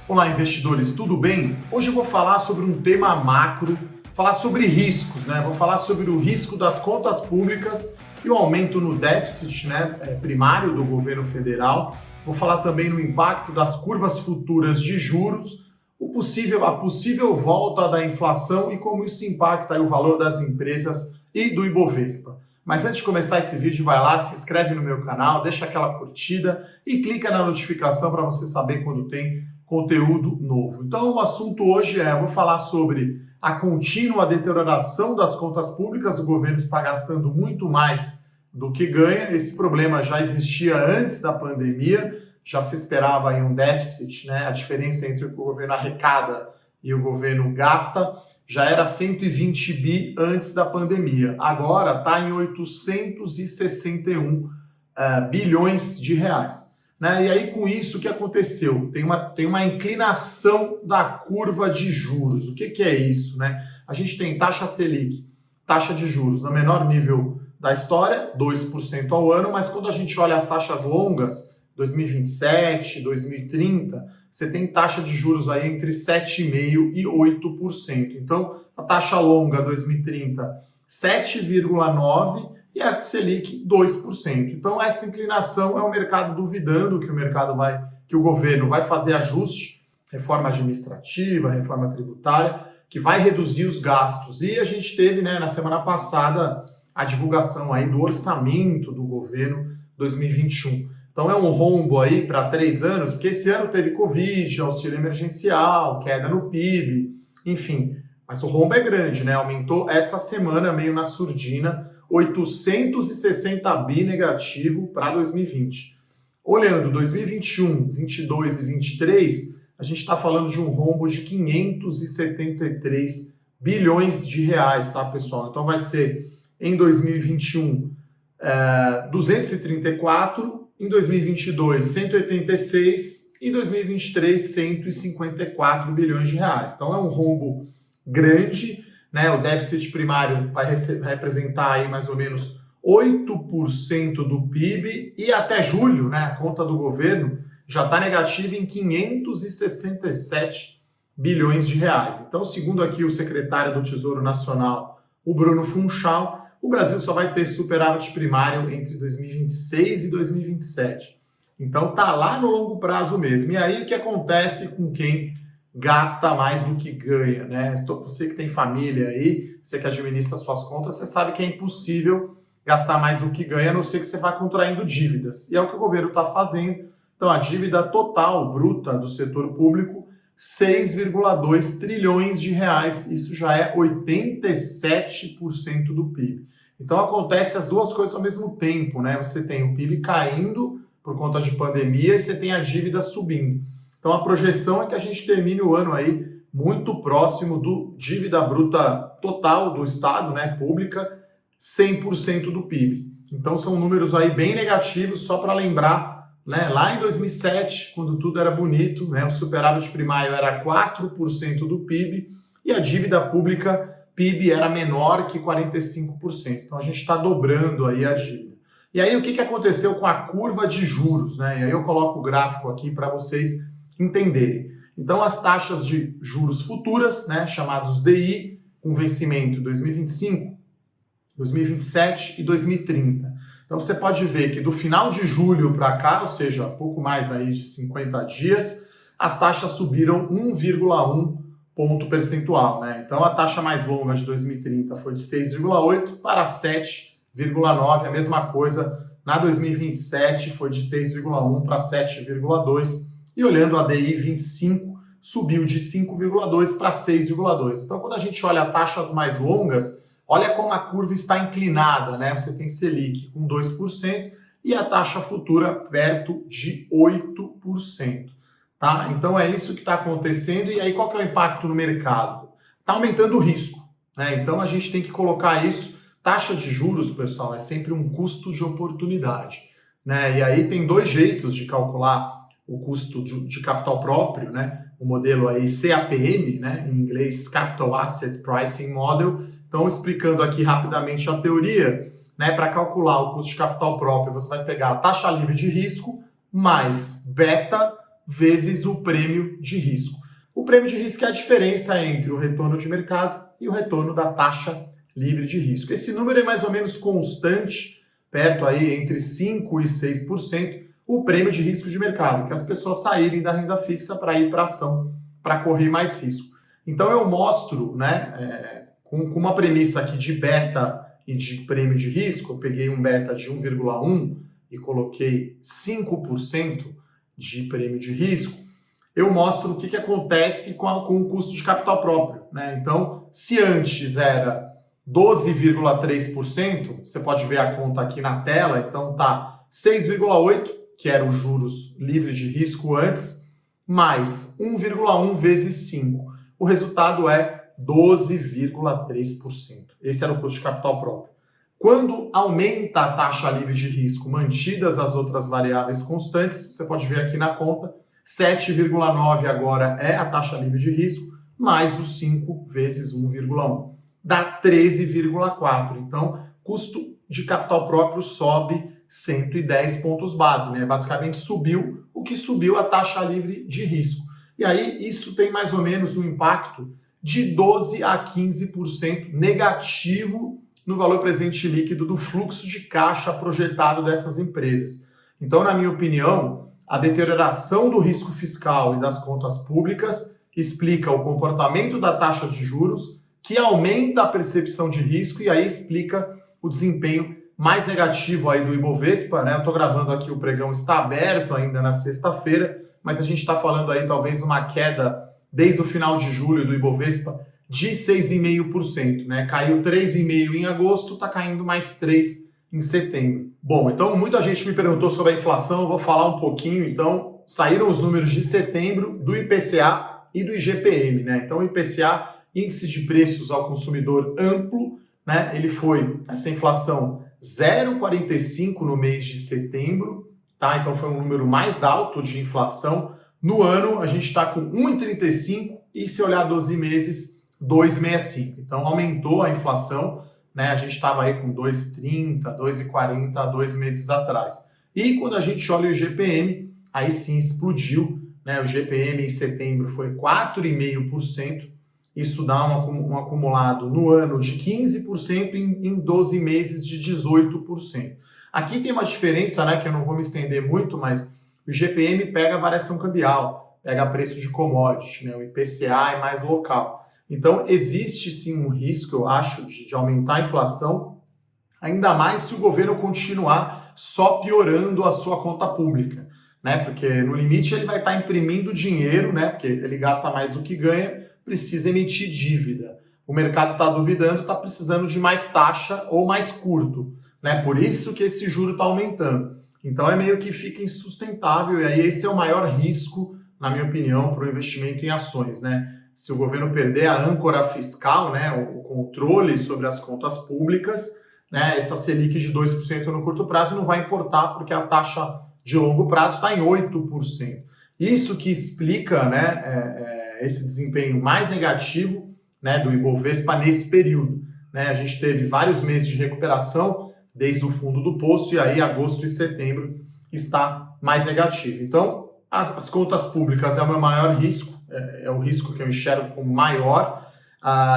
Olá, investidores, tudo bem? Hoje eu vou falar sobre um tema macro, falar sobre riscos, né? Vou falar sobre o risco das contas públicas e o aumento no déficit, primário do governo federal. Vou falar também no impacto das curvas futuras de juros, a possível volta da inflação e como isso impacta aí o valor das empresas e do Ibovespa. Mas antes de começar esse vídeo, vai lá, se inscreve no meu canal, deixa aquela curtida e clica na notificação para você saber quando tem conteúdo novo. Então, o assunto hoje vou falar sobre a contínua deterioração das contas públicas. O governo está gastando muito mais do que ganha. Esse problema já existia antes da pandemia, já se esperava aí um déficit, A diferença entre o que o governo arrecada e o governo gasta já era 120 bi antes da pandemia. Agora está em 861 bilhões de reais. E aí, com isso, o que aconteceu? Tem uma inclinação da curva de juros. O que é isso? A gente tem taxa Selic, taxa de juros no menor nível da história, 2% ao ano, mas quando a gente olha as taxas longas, 2027, 2030, você tem taxa de juros aí entre 7,5% e 8%. Então, a taxa longa 2030, 7,9%, e a Selic 2%. Então essa inclinação é o mercado duvidando que o governo vai fazer ajuste, reforma administrativa, reforma tributária, que vai reduzir os gastos. E a gente teve, na semana passada, a divulgação aí do orçamento do governo 2021. Então é um rombo aí para 3 anos, porque esse ano teve Covid, auxílio emergencial, queda no PIB, enfim. Mas o rombo é grande, Aumentou essa semana meio na surdina, 860 bi negativo para 2020. Olhando 2021, 22 e 23, a gente está falando de um rombo de 573 bilhões de reais, tá, pessoal? Então vai ser em 2021 234, em 2022 186 e em 2023 154 bilhões de reais. Então é um rombo grande. O déficit primário vai representar aí mais ou menos 8% do PIB e até julho, a conta do governo já está negativa em 567 bilhões de reais. Então, segundo aqui o secretário do Tesouro Nacional, o Bruno Funchal, o Brasil só vai ter superávit primário entre 2026 e 2027. Então, tá lá no longo prazo mesmo. E aí, o que acontece com quem gasta mais do que ganha, Você que tem família aí, você que administra suas contas, você sabe que é impossível gastar mais do que ganha, a não ser que você vá contraindo dívidas. E é o que o governo está fazendo. Então, a dívida total bruta do setor público, 6,2 trilhões de reais. Isso já é 87% do PIB. Então, acontece as duas coisas ao mesmo tempo, Você tem o PIB caindo por conta de pandemia e você tem a dívida subindo. Então, a projeção é que a gente termine o ano aí muito próximo do dívida bruta total do Estado, pública, 100% do PIB. Então, são números aí bem negativos, só para lembrar, lá em 2007, quando tudo era bonito, o superávit primário era 4% do PIB e a dívida pública PIB era menor que 45%. Então, a gente está dobrando aí a dívida. E aí, o que aconteceu com a curva de juros, E aí eu coloco o gráfico aqui para vocês entenderem. Então, as taxas de juros futuras, chamados DI, com vencimento em 2025, 2027 e 2030. Então, você pode ver que do final de julho para cá, ou seja, pouco mais aí de 50 dias, as taxas subiram 1,1 ponto percentual, Então, a taxa mais longa de 2030 foi de 6,8 para 7,9, a mesma coisa na 2027 foi de 6,1 para 7,2. E olhando a DI 25, subiu de 5,2 para 6,2. Então, quando a gente olha taxas mais longas, olha como a curva está inclinada, Você tem Selic com 2% e a taxa futura perto de 8%. Tá? Então, é isso que está acontecendo. E aí, qual que é o impacto no mercado? Está aumentando o risco. Então, a gente tem que colocar isso. Taxa de juros, pessoal, é sempre um custo de oportunidade. E aí tem dois jeitos de calcular o custo de capital próprio, o modelo aí CAPM, em inglês Capital Asset Pricing Model. Então, explicando aqui rapidamente a teoria, para calcular o custo de capital próprio, você vai pegar a taxa livre de risco mais beta vezes o prêmio de risco. O prêmio de risco é a diferença entre o retorno de mercado e o retorno da taxa livre de risco. Esse número é mais ou menos constante, perto aí entre 5% e 6%, o prêmio de risco de mercado, que as pessoas saírem da renda fixa para ir para a ação, para correr mais risco. Então eu mostro, com uma premissa aqui de beta e de prêmio de risco, eu peguei um beta de 1,1 e coloquei 5% de prêmio de risco, eu mostro o que acontece com o custo de capital próprio. Então, se antes era 12,3%, você pode ver a conta aqui na tela, então tá 6,8%, que era os juros livres de risco antes, mais 1,1 vezes 5. O resultado é 12,3%. Esse era o custo de capital próprio. Quando aumenta a taxa livre de risco, mantidas as outras variáveis constantes, você pode ver aqui na conta, 7,9 agora é a taxa livre de risco, mais os 5 vezes 1,1. Dá 13,4. Então, custo de capital próprio sobe 110 pontos base, Basicamente subiu o que subiu a taxa livre de risco. E aí isso tem mais ou menos um impacto de 12 a 15% negativo no valor presente líquido do fluxo de caixa projetado dessas empresas. Então, na minha opinião, a deterioração do risco fiscal e das contas públicas explica o comportamento da taxa de juros, que aumenta a percepção de risco e aí explica o desempenho mais negativo aí do Ibovespa, Eu estou gravando aqui, o pregão está aberto ainda na sexta-feira, mas a gente está falando aí talvez uma queda desde o final de julho do Ibovespa de 6,5%, Caiu 3,5% em agosto, está caindo mais 3% em setembro. Bom, então muita gente me perguntou sobre a inflação, eu vou falar um pouquinho, então saíram os números de setembro do IPCA e do IGPM, Então o IPCA, Índice de Preços ao Consumidor Amplo, ele foi, essa inflação, 0,45 no mês de setembro, Então foi um número mais alto de inflação. No ano, a gente está com 1,35 e se olhar 12 meses, 2,65. Então aumentou a inflação, A gente estava aí com 2,30, 2,40 há 2 meses atrás. E quando a gente olha o IGPM, aí sim explodiu, O IGPM em setembro foi 4,5%. Isso dá um acumulado no ano de 15% em 12 meses de 18%. Aqui tem uma diferença, que eu não vou me estender muito, mas o IGPM pega a variação cambial, pega preço de commodity, o IPCA é mais local. Então, existe sim um risco, eu acho, de aumentar a inflação, ainda mais se o governo continuar só piorando a sua conta pública, Porque no limite ele vai estar imprimindo dinheiro, Porque ele gasta mais do que ganha, precisa emitir dívida. O mercado está duvidando, está precisando de mais taxa ou mais curto, Por isso que esse juro está aumentando. Então é meio que fica insustentável e aí esse é o maior risco, na minha opinião, para o investimento em ações, Se o governo perder a âncora fiscal, o controle sobre as contas públicas, essa Selic de 2% no curto prazo não vai importar porque a taxa de longo prazo está em 8%. Isso que explica, esse desempenho mais negativo, do Ibovespa nesse período. A gente teve vários meses de recuperação desde o fundo do poço e aí agosto e setembro está mais negativo. Então, as contas públicas é o meu maior risco, é o risco que eu enxergo como maior.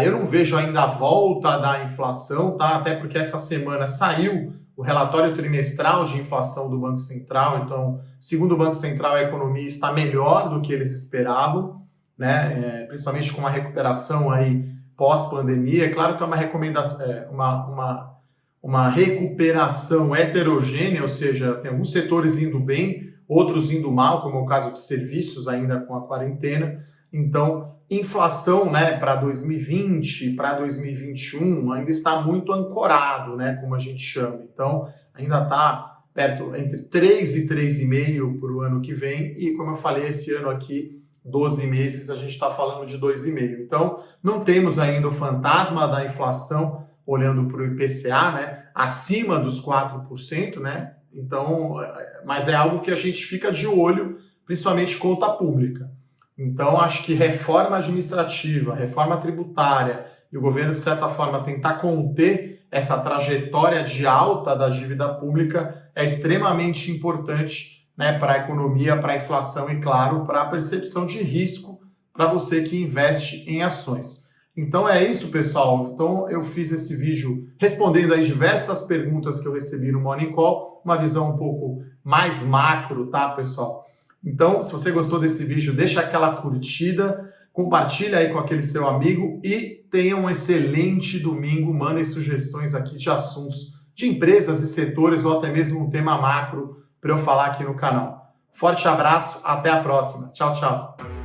Eu não vejo ainda a volta da inflação, até porque essa semana saiu o relatório trimestral de inflação do Banco Central, então, segundo o Banco Central, a economia está melhor do que eles esperavam, principalmente com uma recuperação aí pós-pandemia. É claro que é uma recomendação, uma recuperação heterogênea, ou seja, tem alguns setores indo bem, outros indo mal, como é o caso de serviços ainda com a quarentena. Então, inflação, para 2020, para 2021, ainda está muito ancorado, como a gente chama. Então, ainda está perto entre 3 e 3,5 para o ano que vem, e como eu falei, esse ano aqui, 12 meses, a gente está falando de 2,5. Então, não temos ainda o fantasma da inflação olhando para o IPCA, acima dos 4%, Então, mas é algo que a gente fica de olho, principalmente conta pública. Então, acho que reforma administrativa, reforma tributária e o governo, de certa forma, tentar conter essa trajetória de alta da dívida pública é extremamente importante né, para a economia, para a inflação e, claro, para a percepção de risco para você que investe em ações. Então é isso, pessoal. Então eu fiz esse vídeo respondendo aí diversas perguntas que eu recebi no Morning Call, uma visão um pouco mais macro, tá, pessoal? Então, se você gostou desse vídeo, deixa aquela curtida, compartilha aí com aquele seu amigo e tenha um excelente domingo. Mandem sugestões aqui de assuntos de empresas e setores ou até mesmo um tema macro para eu falar aqui no canal. Forte abraço, até a próxima. Tchau, tchau.